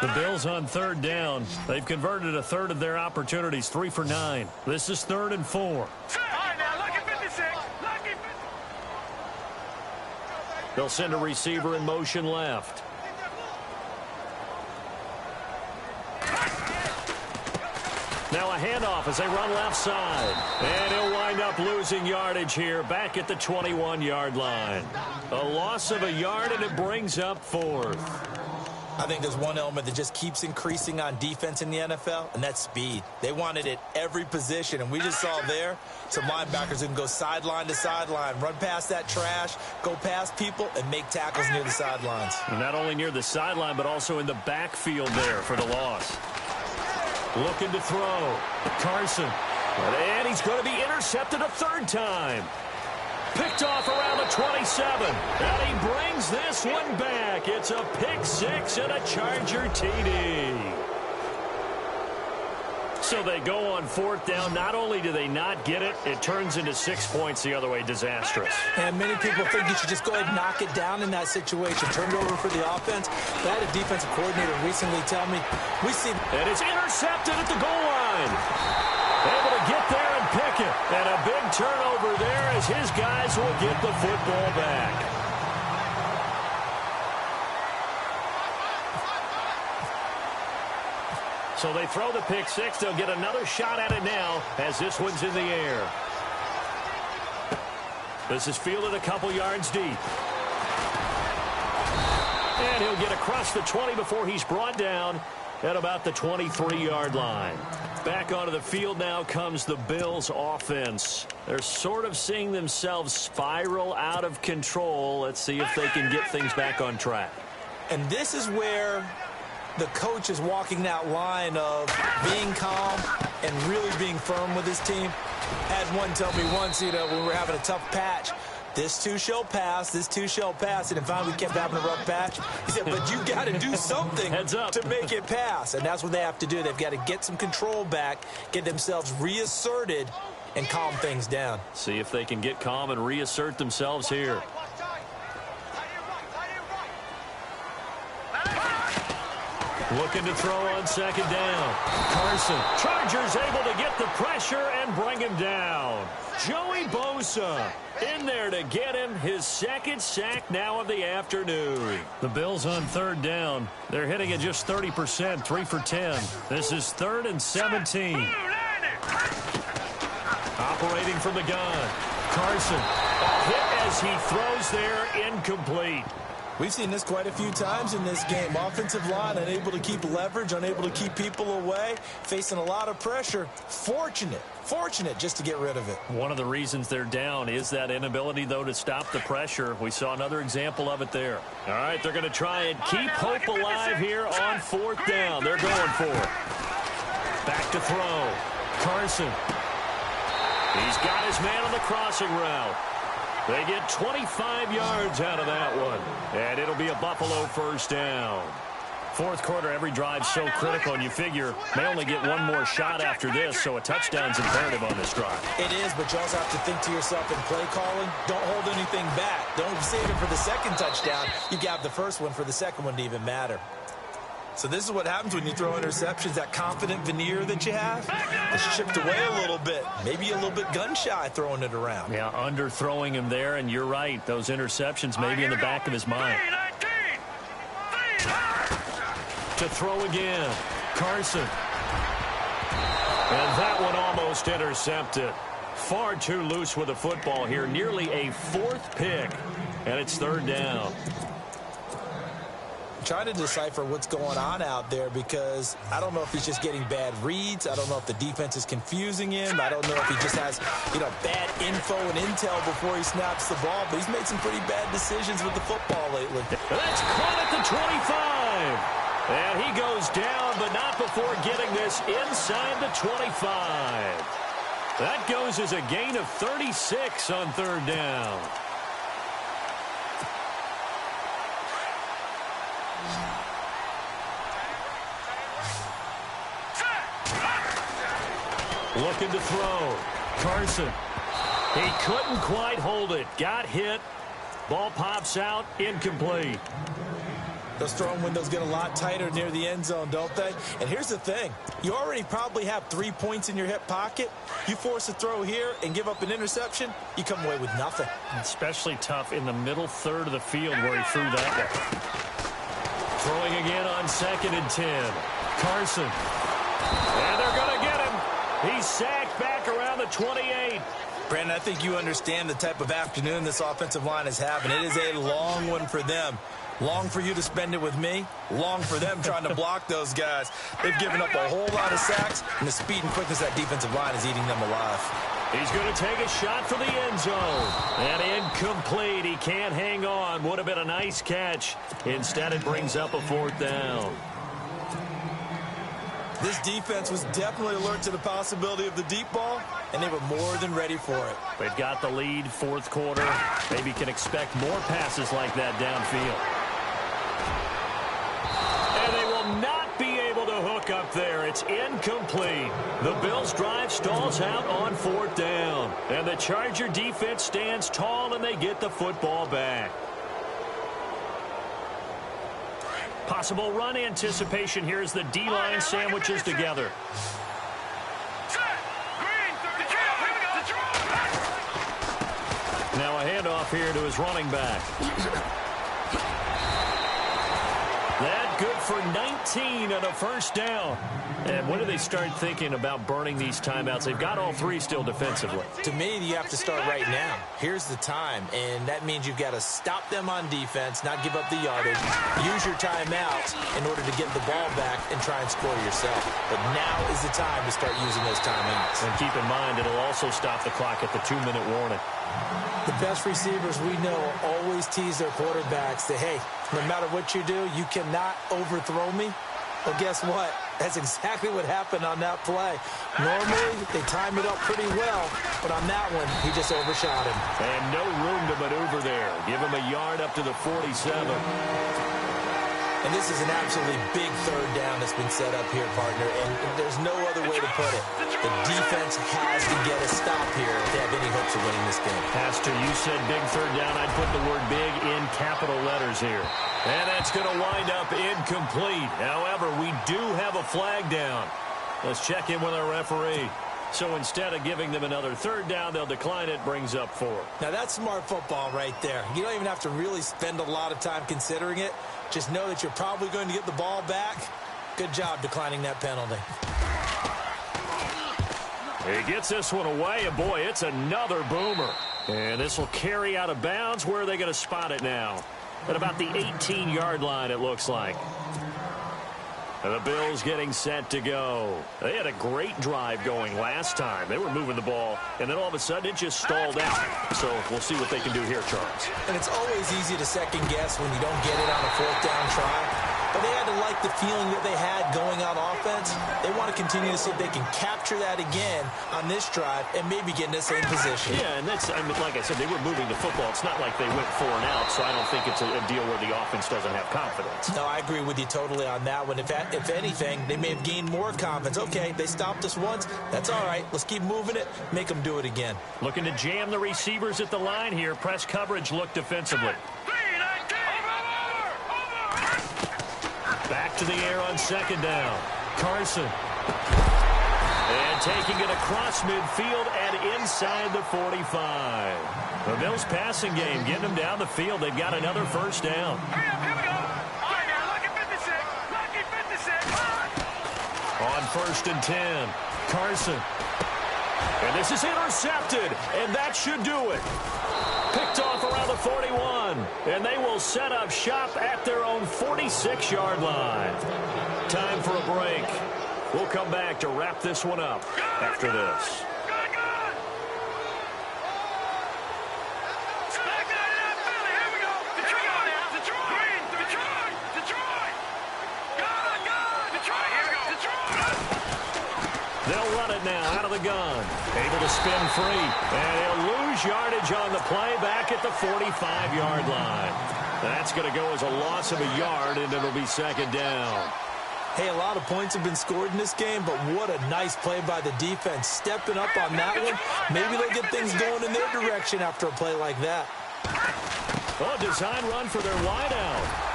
The Bills on third down. They've converted a third of their opportunities, 3 for 9. This is 3rd and 4. They'll send a receiver in motion left. Now a handoff as they run left side. And he'll wind up losing yardage here back at the 21-yard line. A loss of a yard, and it brings up 4th. I think there's one element that just keeps increasing on defense in the NFL, and that's speed. They want it at every position, and we just saw there some linebackers who can go sideline to sideline, run past that trash, go past people, and make tackles near the sidelines. And not only near the sideline, but also in the backfield there for the loss. Looking to throw. Carson. And he's going to be intercepted a third time. Picked off around the 27. And he brings this one back. It's a pick six and a Charger TD. So they go on fourth down. Not only do they not get it, it turns into 6 points the other way. Disastrous. And many people think you should just go ahead and knock it down in that situation. Turn it over for the offense. But I had a defensive coordinator recently tell me, we see... And it's intercepted at the goal line. Able to get there and pick it. And a big turnover there as his guys will get the football back. So they throw the pick six. They'll get another shot at it now as this one's in the air. This is fielded a couple yards deep. And he'll get across the 20 before he's brought down at about the 23-yard line. Back onto the field now comes the Bills offense. They're sort of seeing themselves spiral out of control. Let's see if they can get things back on track. And this is where the coach is walking that line of being calm and really being firm with his team. Had one tell me once, when we were having a tough patch, this too shall pass, this too shall pass. And finally we kept having a rough patch. He said, but you got to do something Heads up. to make it pass. And that's what they have to do. They've got to get some control back, get themselves reasserted, and calm things down. See if they can get calm and reassert themselves here. Looking to throw on second down. Carson. Chargers able to get the pressure and bring him down. Joey Bosa in there to get him his second sack now of the afternoon. The Bills on third down. They're hitting at just 30%, 3 for 10. This is 3rd and 17. Operating from the gun. Carson. A hit as he throws there, incomplete. We've seen this quite a few times in this game. Offensive line unable to keep leverage, unable to keep people away, facing a lot of pressure. Fortunate just to get rid of it. One of the reasons they're down is that inability, though, to stop the pressure. We saw another example of it there. All right, they're going to try and keep hope alive here on fourth down. They're going for it. Back to throw. Carson. He's got his man on the crossing route. They get 25 yards out of that one. And it'll be a Buffalo first down. Fourth quarter, every drive so critical, and you figure may only get one more shot after this, so a touchdown's imperative on this drive. It is, but you also have to think to yourself in play calling, don't hold anything back. Don't save it for the second touchdown. You got the first one for the second one to even matter. So this is what happens when you throw interceptions. That confident veneer that you have is chipped away a little bit. Maybe a little bit gun-shy throwing it around. Yeah, underthrowing him there, and you're right. Those interceptions may be in the back of his mind. To throw again. Carson. And that one almost intercepted. Far too loose with the football here. Nearly a fourth pick, and it's third down. Trying to decipher what's going on out there because I don't know if he's just getting bad reads. I don't know if the defense is confusing him. I don't know if he just has, bad info and intel before he snaps the ball. But he's made some pretty bad decisions with the football lately. That's caught at the 25. And he goes down, but not before getting this inside the 25. That goes as a gain of 36 on third down. Looking to throw. Carson. He couldn't quite hold it. Got hit. Ball pops out. Incomplete. Those throwing windows get a lot tighter near the end zone, don't they? And here's the thing. You already probably have 3 points in your hip pocket. You force a throw here and give up an interception, you come away with nothing. Especially tough in the middle third of the field where he threw that one. Throwing again on 2nd and 10. Carson. And they're going to get him. He's sacked back around the 28. Brandon, I think you understand the type of afternoon this offensive line is having. It is a long one for them. Long for you to spend it with me. Long for them trying to block those guys. They've given up a whole lot of sacks, and the speed and quickness of that defensive line is eating them alive. He's going to take a shot for the end zone. And incomplete. He can't hang on. Would have been a nice catch. Instead, it brings up a 4th down. This defense was definitely alert to the possibility of the deep ball, and they were more than ready for it. They've got the lead, 4th quarter. Maybe can expect more passes like that downfield. And they will not be able to hook up there. It's incomplete. The Bills' drive stalls out on 4th down. And the Charger defense stands tall, and they get the football back. Possible run anticipation here as the D-line sandwiches together. Now a handoff here to his running back. That good for 19 and a 1st down. And when do they start thinking about burning these timeouts? They've got all 3 still defensively. To me, you have to start right now. Here's the time, and that means you've got to stop them on defense, not give up the yardage, use your timeouts in order to get the ball back and try and score yourself. But now is the time to start using those timeouts. And keep in mind, it'll also stop the clock at the 2-minute warning. The best receivers we know always tease their quarterbacks that, hey, no matter what you do, you cannot overthrow me. Well, guess what? That's exactly what happened on that play. Normally, they time it up pretty well, but on that one, he just overshot him. And no room to maneuver there. Give him a yard up to the 47. And this is an absolutely big 3rd down that's been set up here, partner, and there's no other way to put it. The defense has to get a stop here if they have any hopes of winning this game. Pastor, you said big 3rd down. I'd put the word big in capital letters here. And that's going to wind up incomplete. However, we do have a flag down. Let's check in with our referee. So instead of giving them another 3rd down, they'll decline it, brings up 4. Now, that's smart football right there. You don't even have to really spend a lot of time considering it. Just know that you're probably going to get the ball back. Good job declining that penalty. He gets this one away, and boy, it's another boomer. And this will carry out of bounds. Where are they going to spot it now? At about the 18-yard line, it looks like. And the Bills getting set to go. They had a great drive going last time. They were moving the ball, and then all of a sudden it just stalled out. So we'll see what they can do here, Charles. And it's always easy to second guess when you don't get it on a 4th down try. But they had to like the feeling that they had going on offense. They want to continue to see if they can capture that again on this drive and maybe get in the same position. Yeah, and that's, I mean, like I said, they were moving the football. It's not like they went 4 and out, so I don't think it's a deal where the offense doesn't have confidence. No, I agree with you totally on that one. If anything, they may have gained more confidence. Okay, they stopped us once. That's all right. Let's keep moving it. Make them do it again. Looking to jam the receivers at the line here. Press coverage look defensively. Back to the air on 2nd down. Carson. And taking it across midfield and inside the 45. The Bills passing game getting them down the field. They've got another 1st down. Hurry up, here we go. All right, now, lucky 56. Lucky 56. On 1st and 10. Carson. And this is intercepted. And that should do it. Picked off around the 41. And they will set up shop at their own 46-yard line. Time for a break. We'll come back to wrap this one up after this. They'll run it now out of the gun. Able to spin free. And he'll lose yardage on the play back at the 45-yard line. That's going to go as a loss of a yard, and it'll be 2nd down. Hey, a lot of points have been scored in this game, but what a nice play by the defense. Stepping up on that one, maybe they'll get things going in their direction after a play like that. Oh, design run for their wideout.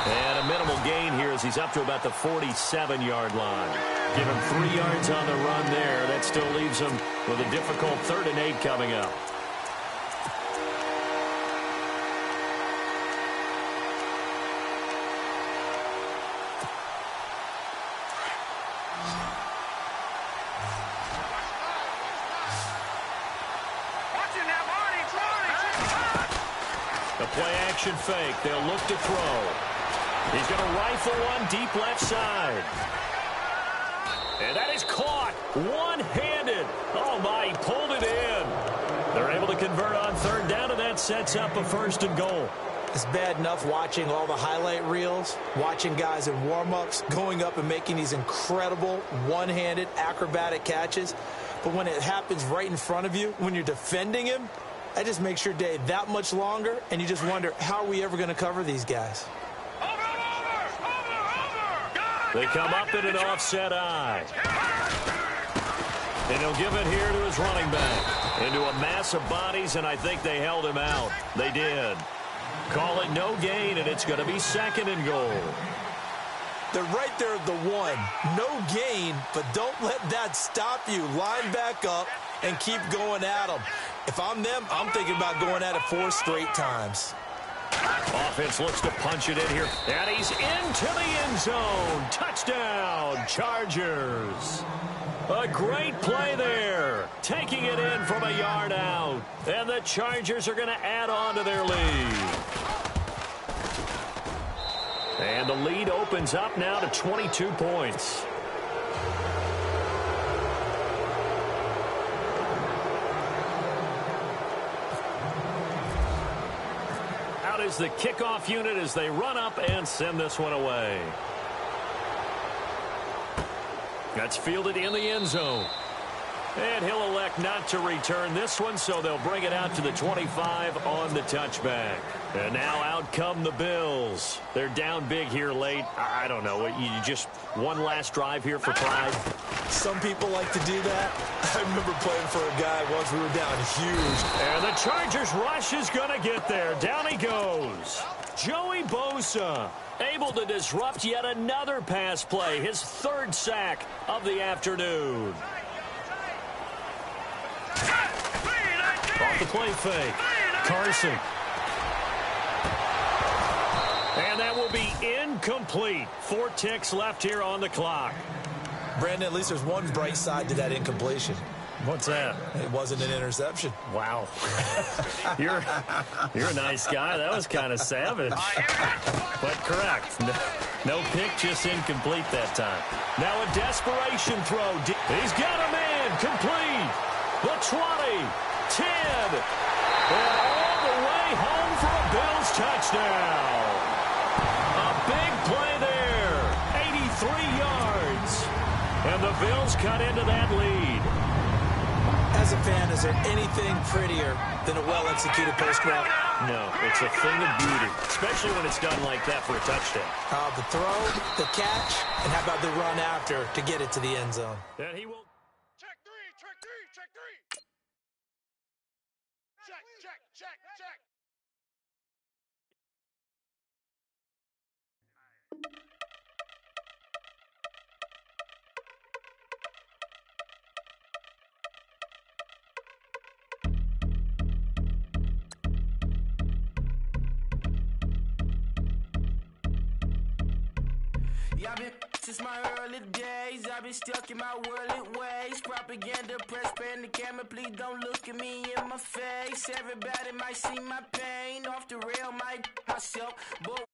And a minimal gain here as he's up to about the 47-yard line. Give him 3 yards on the run there. That still leaves him with a difficult 3rd and 8 coming up. Misdirection fake. They'll look to throw. He's going to rifle one deep left side. And that is caught one-handed. Oh, my, he pulled it in. They're able to convert on third down, and that sets up a 1st and goal. It's bad enough watching all the highlight reels, watching guys in warm-ups, going up and making these incredible one-handed acrobatic catches. But when it happens right in front of you, when you're defending him, that just makes your day that much longer, and you just wonder, how are we ever going to cover these guys? They come up in an offset eye. And he'll give it here to his running back. Into a mass of bodies, and I think they held him out. They did. Call it no gain, and it's going to be 2nd and goal. They're right there at the 1. No gain, but don't let that stop you. Line back up and keep going at them. If I'm them, I'm thinking about going at it 4 straight times. Offense looks to punch it in here. And he's into the end zone. Touchdown, Chargers. A great play there. Taking it in from a yard out. And the Chargers are going to add on to their lead. And the lead opens up now to 22 points. Out is the kickoff unit as they run up and send this one away. That's fielded in the end zone. And he'll elect not to return this one, so they'll bring it out to the 25 on the touchback. And now out come the Bills. They're down big here late. I don't know. You just one last drive here for pride. Some people like to do that. I remember playing for a guy once we were down huge. And the Chargers rush is going to get there. Down he goes. Joey Bosa able to disrupt yet another pass play. His 3rd sack of the afternoon. Off the play fake. Carson. And that will be incomplete. 4 ticks left here on the clock. Brandon, at least there's one bright side to that incompletion. What's that? It wasn't an interception. Wow. You're a nice guy. That was kind of savage. But correct. No pick, just incomplete that time. Now a desperation throw. He's got a man. Complete. The 20. 10. And all the way home for a Bills touchdown. A big play there. 83 yards. And the Bills cut into that lead. As a fan, is there anything prettier than a well-executed post route? No, it's a thing of beauty, especially when it's done like that for a touchdown. The throw, the catch, and how about the run after to get it to the end zone? And he will. Check three, check three, check three. Check, check, check, check. I've been since my early days. I've been stuck in my worldly ways. Propaganda, press, pan the camera. Please don't look at me in my face. Everybody might see my pain. Off the rail, might myself, but